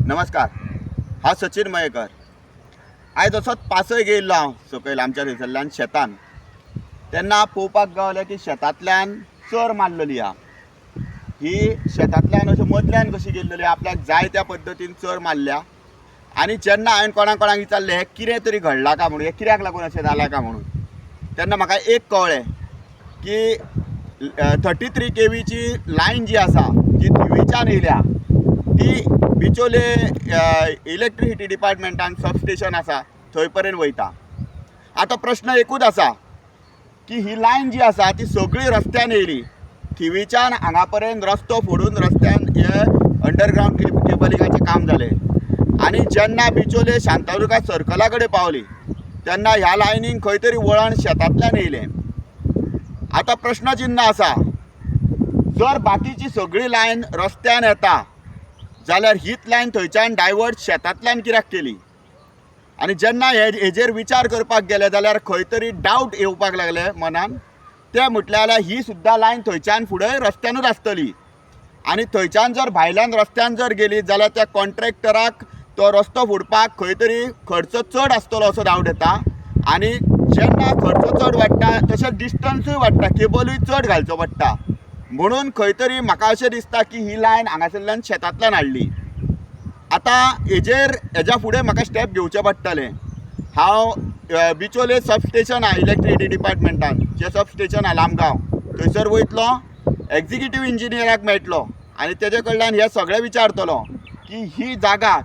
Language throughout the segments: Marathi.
नमस्कार, हा सचिन मयेकर. आयज असोच पासय गेल्लो हांव सकयल आमच्या थंयसरल्यान शेतान. तेन्ना पळोवपाक गावलें की शेतांतल्यान चर मारलेली आहा. ही शेतांतल्यान अशें मदल्यान कशी गेल्लेली, आपल्याक जाय त्या पद्दतीन चर मारल्या. आनी जेन्ना हांवें कोणाक विचारलें हें कितें तरी घडलां का म्हणून, हें कित्याक लागून अशें जालां का म्हणून, तेन्ना म्हाका एक कळ्ळें की 33 KVची लायन जी आसा जी थिवीच्यान येयल्या ती बिचोले इलेक्ट्रिसिटी डिपार्टमेंटान सबस्टेशन आसा थंय पर्यंत वयता. आतां प्रश्न एकूच आसा की ही लायन जी आसा ती सगळी रस्त्यान येयली. थिवीच्यान हांगा पर्यंत रस्तो फोडून रस्त्यान हे अंडरग्रावंड केबलिंगाचें काम जालें. आनी जेन्ना बिचोले शांतादुर्गा सर्कला कडेन पावली तेन्ना ह्या लायनीक खंय तरी वळण शेतांतल्यान येयलें. आतां प्रश्न चिन्ह आसा, जर बाकीची सगळी लायन रस्त्यान येता जाल्यार हीच लायन थंयच्यान डायवर्ट शेतांतल्यान कित्याक केली. आनी जेन्ना हेजेर विचार करपाक गेले जाल्यार खंय तरी डावट येवपाक लागले मनान. ते म्हटले जाल्यार ही सुद्दां लायन थंयच्यान फुडें रस्त्यानूच आसतली. आनी थंयच्यान जर भायल्यान रस्त्यान जर गेली जाल्यार त्या कॉन्ट्रॅक्टराक तो रस्तो फोडपाक खंय तरी खर्च चड आसतलो असो डावट येता. आनी जेन्ना खर्च चड वाडटा तशेंच डिस्टन्सूय वाडटा, केबलूय चड घालचो पडटा. म्हणून खंय तरी म्हाका अशें दिसता की ही लायन हांगासरल्यान शेतांतल्यान हाडली. आतां हेज्या फुडें म्हाका स्टेप घेवचें पडटलें. हांव बिचोले सबस्टेशन आहा इलेक्ट्रिसिटी डिपार्टमेंटान, जें सबस्टेशन आहा लामगांव, थंयसर वयतलो, एक्झिक्युटीव इंजिनियराक मेळटलो आनी तेजे कडल्यान हे सगळें विचारतलो की ही जागा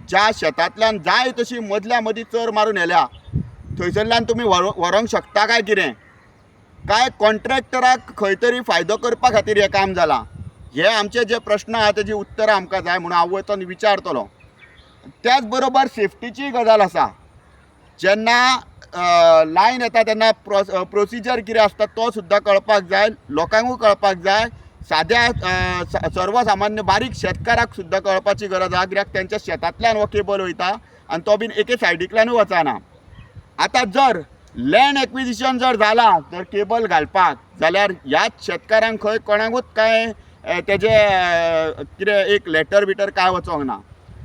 ज्या शेतांतल्यान जाय तशी मदल्या मदीं चर मारून येल्या थंयसरल्यान तुमी व्हरोंक शकता काय कितें, काय कॉन्ट्रॅक्टराक खंय तरी फायदो करपा खातीर हें काम जालां. हे आमचे जे प्रश्न आहा तेजी उत्तरां आमकां जाय म्हणून हांव वचून विचारतलो. त्याच बरोबर सेफ्टीची गजाल आसा. जेन्ना लायन येता तेन्ना प्रोसिजर कितें आसता तो सुद्दां कळपाक जाय, लोकांकूय कळपाक जाय, साद्या सर्वसामान्य बारीक शेतकाराक सुद्दां कळपाची गरज आहा, कित्याक तेंच्या शेतांतल्यान हो केबल वयता आनी तो बीन एके सायडींतल्यानूय वचना. आतां जर लँड एक्विजिशन जर जालां जर केबल घालपाक जाल्यार ह्याच शेतकारांक खंय कोणाकूच काय तेजे कितें एक लेटर बिटर काय वचोंक ना,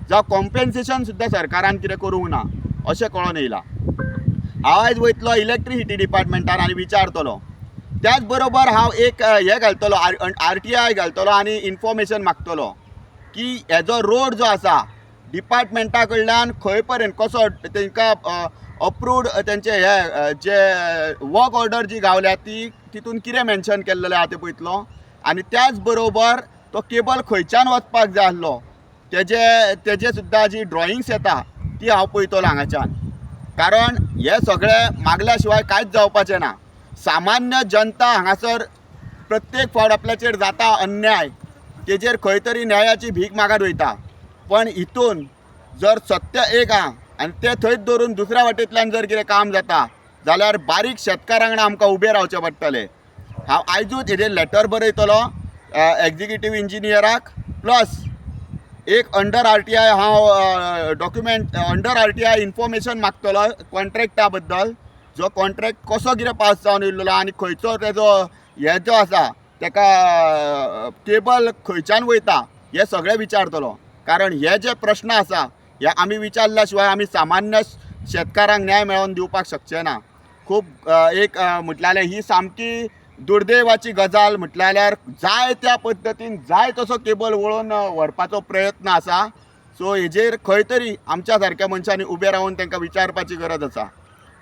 जावं कॉम्पेन्सेशन सुद्दां सरकारान कितें करूंक ना अशें कळोन येयलां. हांव आयज वयतलो इलेक्ट्रिसिटी डिपार्टमेंटान आनी विचारतलो. त्याच बरोबर हांव एक हें घालतलो, RTI घालतलो आनी इन्फॉर्मेशन मागतलो की हेजो रोड जो आसा डिपार्टमेंटा कडल्यान खंय पर्यंत कसो तांकां अप्रूव्ड तेंचे हे जे वर्क ऑर्डर जी गावल्या ती तितून कितें मेन्शन केल्लेलें आहा तें पळयतलो. आनी त्याच बरोबर तो केबल खंयच्यान वचपाक जाय आसलो तेजे सुद्दां जी ड्रॉइंग्स येता ती हांव पळयतलो हांगाच्यान. कारण हे सगळें मागल्या शिवाय कांयच जावपाचें ना. सामान्य जनता हांगासर प्रत्येक फावट आपल्याचेर जाता अन्याय, तेजेर खंय तरी न्यायाची भीक मागत वयता. पण हितून जर सत्य एक आहा आनी तें थंयच धरून दुसऱ्या वाटेंतल्यान जर कितें काम जाता जाल्यार बारीक शेतकारां वांगडा आमकां उबें रावचें पडटलें. हांव आयजूच हेजेर लेटर बरयतलो एक्झिक्युटीव इंजिनियराक, प्लस एक अंडर RTI हांव डॉक्युमेंट अंडर RTI इन्फॉर्मेशन मागतलो कॉन्ट्रॅक्टा बद्दल, जो कॉन्ट्रॅक्ट कसो कितें पास जावन येयल्लो आनी खंयचो तेजो हे जो आसा तेका केबल खंयच्यान वयता हे सगळें विचारतलो. कारण हे जे प्रश्न आसा हे आमी विचारल्या शिवाय आमी सामान्य शेतकारांक न्याय मेळोवन दिवपाक शकचे ना. खूब एक म्हटल्यार ही सामकी दुर्दैवाची गजाल म्हटल्यार जाय त्या पद्दतीन जाय तसो केबल वळोवन व्हरपाचो प्रयत्न आसा. सो हेजेर खंय तरी आमच्या सारक्या मनशांनी उबें रावन तांकां विचारपाची गरज आसा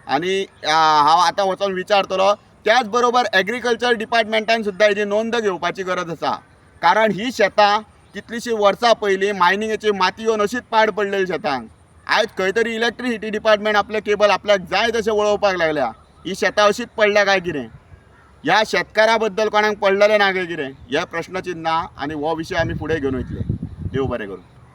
आनी हांव आतां वचोन विचारतलो. त्याच बरोबर एग्रीकल्चर डिपार्टमेंटान सुद्दां हेजी नोंद घेवपाची गरज आसा. कारण ही शेतां कितलींशीं वर्सां पयलीं मायनिंगेची माती येवन अशीच पाड पडलेली शेतांक. आयज खंय तरी इलेक्ट्रिसिटी डिपार्टमेंट आपले केबल आपल्याक जाय तशें वळोवपाक लागल्या. ही शेतां अशीच पडल्या काय कितें, ह्या शेतकारा बद्दल कोणाक पडलेलें ना काय कितें, हे प्रश्नचिन्ह आनी हो विशय आमी फुडें घेवन वयतले. देव बरें करूं.